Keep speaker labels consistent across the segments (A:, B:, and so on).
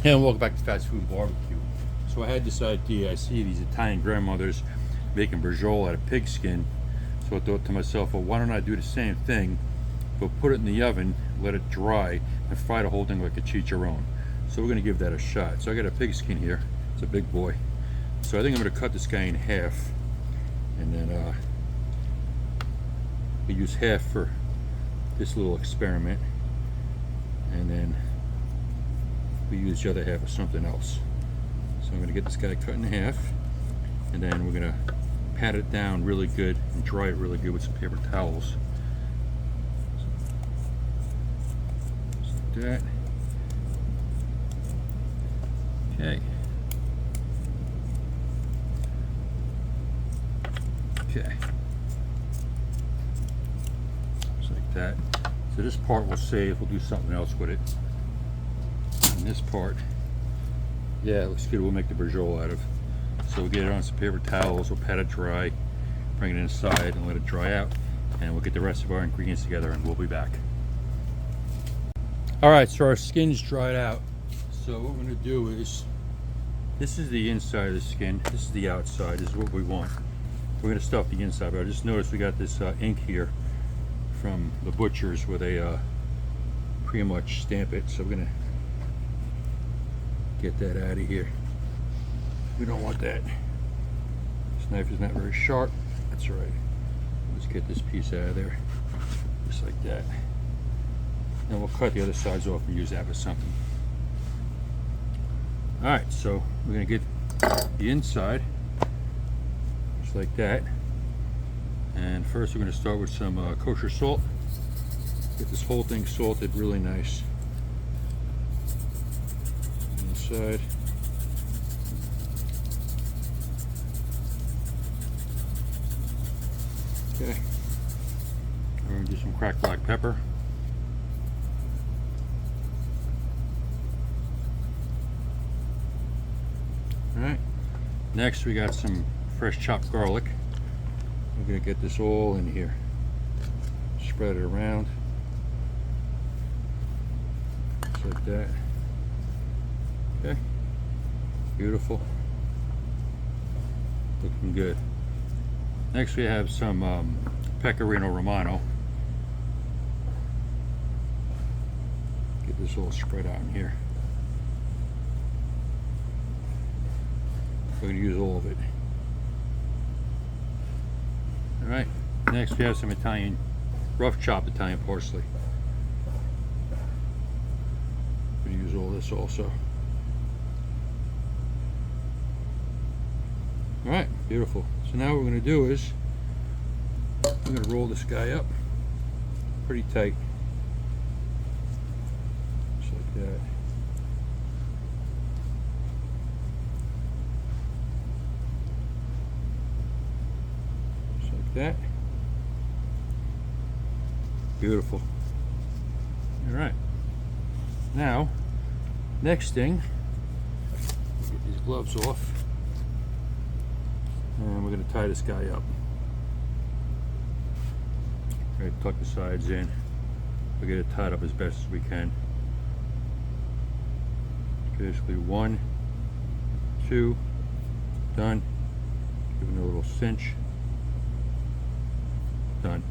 A: And welcome back to Fast Food Barbecue. So I had this idea. I see these Italian grandmothers making Braciola out of pig skin. So I thought to myself, well, why don't I do the same thing, but put it in the oven, let it dry, and fry the whole thing like a chicharron. So we're going to give that a shot. So I got a pig skin here. It's a big boy. So I think I'm going to cut this guy in half. And then we use half for this little experiment. And then we use the other half for something else. So I'm going to get this guy cut in half, and then we're going to pat it down really good and dry it really good with some paper towels. Just like that. Okay. Okay. Just like that. So this part we'll save. We'll do something else with it. And this part, yeah, it looks good. We'll make the Braciola out of. So we'll get it on some paper towels. We'll pat it dry, bring it inside, and let it dry out. And we'll get the rest of our ingredients together, and we'll be back. All right, so our skin's dried out. So what we're going to do is, this is the inside of the skin. This is the outside. This is what we want. We're going to stuff the inside. But I just noticed we got this ink here from the butchers where they pretty much stamp it. So we're going to get that out of here. We don't want that. This knife is not very sharp. That's all right. Let's get this piece out of there. Just like that. And we'll cut the other sides off and use that for something. Alright, so we're going to get the inside. Just like that. And first we're going to start with some kosher salt. Get this whole thing salted really nice. Inside. Okay. We're going to do some cracked black pepper. Alright. Next we got some fresh chopped garlic. We're going to get this all in here. Spread it around. Just like that. Okay, beautiful, looking good. Next we have some pecorino romano. Get this all spread out in here. We're going to use all of it. All right, next we have some Italian, rough chopped Italian parsley. We're going to use all this also. Alright, beautiful. So now what we're going to do is we're going to roll this guy up pretty tight. Just like that. Just like that. Beautiful. Alright. Now, next thing, get these gloves off. And we're going to tie this guy up. Right, tuck the sides in. We'll get it tied up as best as we can. Basically 1, 2, done. Give it a little cinch. Done.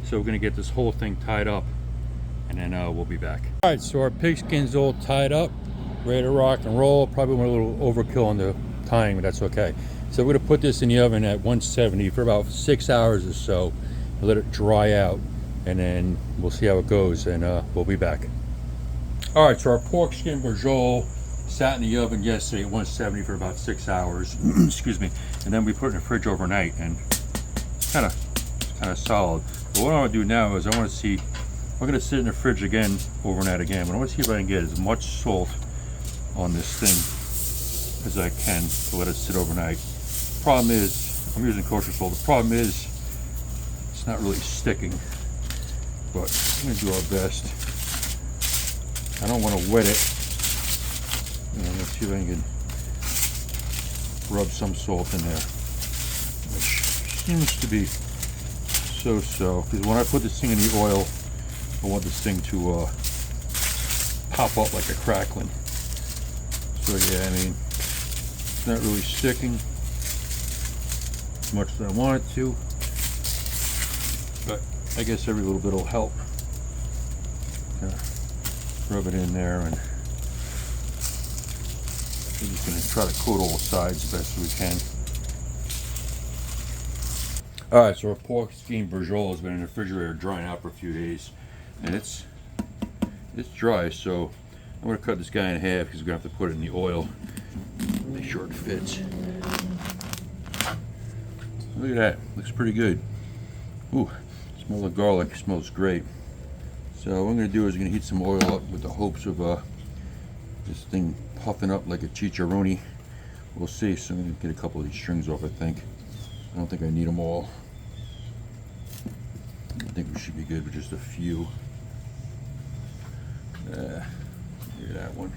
A: So we're going to get this whole thing tied up, and then we'll be back. All right, so our pigskin's all tied up, ready to rock and roll. Probably went a little overkill on the tying, but that's okay. So we're going to put this in the oven at 170 for about 6 hours or so, and let it dry out, and then we'll see how it goes, and we'll be back. All right, so our pork skin Braciola sat in the oven yesterday at 170 for about 6 hours. Excuse me. And then we put it in the fridge overnight, and it's kind of solid. But what I want to do now is I want to see. I'm going to sit in the fridge again overnight again, but I want to see if I can get as much salt on this thing as I can to let it sit overnight. Problem is, I'm using kosher salt. The problem is, it's not really sticking, but I'm going to do our best. I don't want to wet it. Let's see if I can rub some salt in there, which seems to be so-so. Because when I put this thing in the oil, I want this thing to pop up like a crackling. So yeah, I mean, it's not really sticking as much as I want it to, but I guess every little bit will help. Rub it in there, and we're just going to try to coat all sides the best we can. Alright, so our pork skin Braciola has been in the refrigerator drying out for a few days, and it's dry, so I'm going to cut this guy in half because we're going to have to put it in the oil. Make sure it fits. Look at that, looks pretty good. Ooh, smell the garlic, smells great. So what I'm going to do is I'm going to heat some oil up with the hopes of this thing puffing up like a chicharroni. We'll see. So I'm going to get a couple of these strings off, I think. I don't think I need them all. I think we should be good with just a few. Look at that one.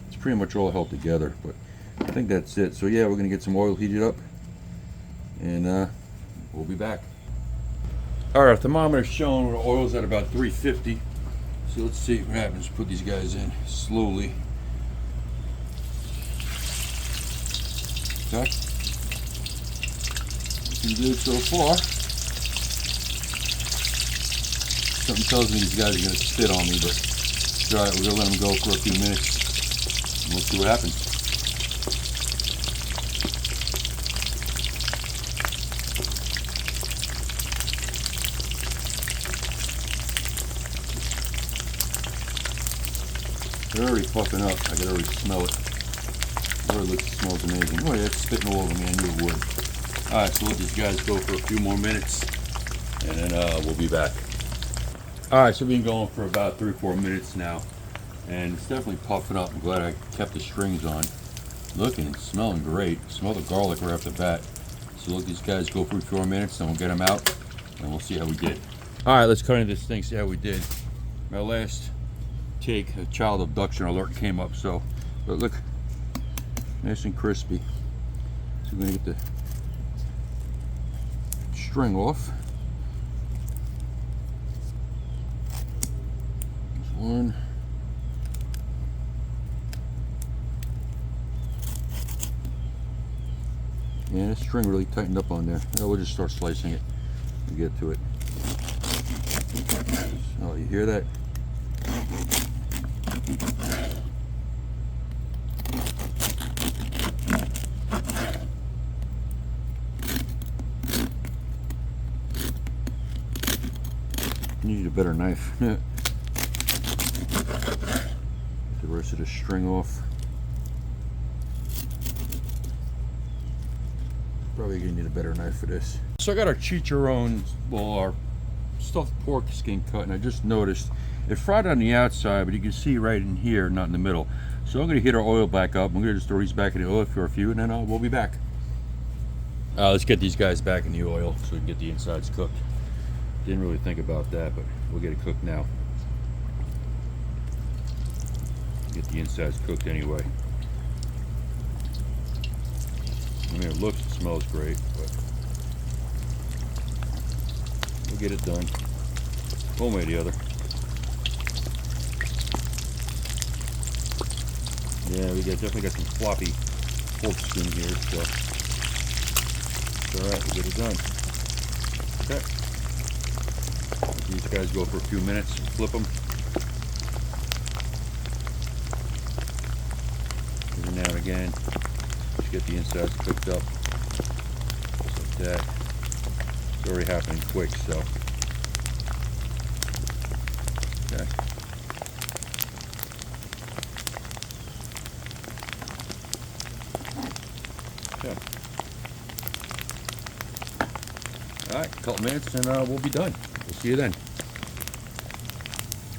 A: It's pretty much all held together, but I think that's it. So yeah, we're going to get some oil heated up, and we'll be back. All right, thermometer's showing the oil's at about 350. So let's see what happens. Put these guys in slowly. Okay. Looking good so far. Something tells me these guys are going to spit on me, but it's all right. We're going to let them go for a few minutes, and we'll see what happens. They're already puffing up. I can already smell it. It already looks, smells amazing. Oh yeah, it's spitting all over me. I knew it would. Alright, so let these guys go for a few more minutes, and then we'll be back. Alright, so we've been going for about 3-4 minutes now, and it's definitely puffing up. I'm glad I kept the strings on. Looking and smelling great. Smell the garlic right off the bat. So let these guys go for 4 minutes, then we'll get them out, and we'll see how we did. Alright, let's cut into this thing, see how we did. My last take, a child abduction alert came up, so but look, nice and crispy. So we're gonna get the string off. There's one. Yeah, that string really tightened up on there. Now we'll just start slicing it and get to it. Oh, you hear that? You need a better knife. Get the rest of the string off. Probably gonna need a better knife for this. So I got our chicharrones, well, our stuffed pork skin cut, and I just noticed it fried on the outside, but you can see right in here, not in the middle. So I'm gonna heat our oil back up. I'm gonna just throw these back in the oil for a few, and then we'll be back. Let's get these guys back in the oil so we can get the insides cooked. Didn't really think about that, but we'll get it cooked now. Get the insides cooked anyway. I mean, it looks and smells great, but we'll get it done one way or the other. Yeah, we definitely got some floppy pork skin here, so it's all right. We'll get it done. Okay. Let these guys go for a few minutes. Flip them. Every now and again, just get the insides cooked up, just like that. It's already happening quick, so okay. Okay. All right, a couple minutes and we'll be done. We'll see you then.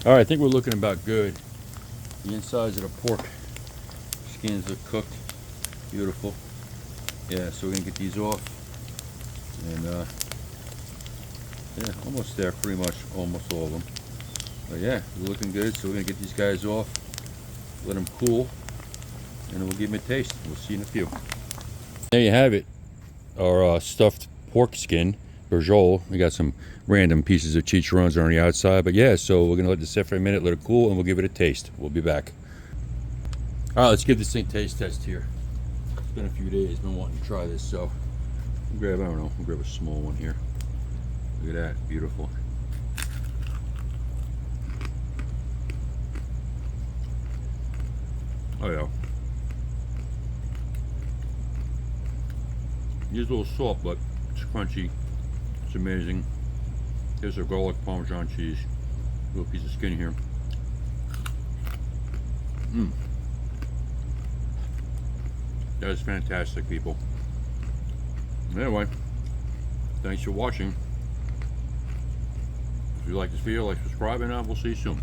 A: All right, I think we're looking about good. The insides of the pork skins are cooked. Beautiful. Yeah, so we're gonna get these off. And yeah, almost there, pretty much almost all of them. But yeah, we're looking good, so we're gonna get these guys off, let them cool, and then we'll give them a taste. We'll see you in a few. There you have it, our stuffed pork skin, Braciola. We got some random pieces of chicharrones on the outside, but yeah, so we're gonna let this sit for a minute, let it cool, and we'll give it a taste. We'll be back. All right, let's give this thing taste test here. It's been a few days, been wanting to try this, so I'll grab, I don't know, I'll grab a small one here. Look at that, beautiful. Oh yeah. It is a little soft, but it's crunchy. It's amazing. Here's a garlic Parmesan cheese. Little piece of skin here. Mmm. That is fantastic, people. Anyway, thanks for watching. If you like this video, like, subscribe, and we'll see you soon.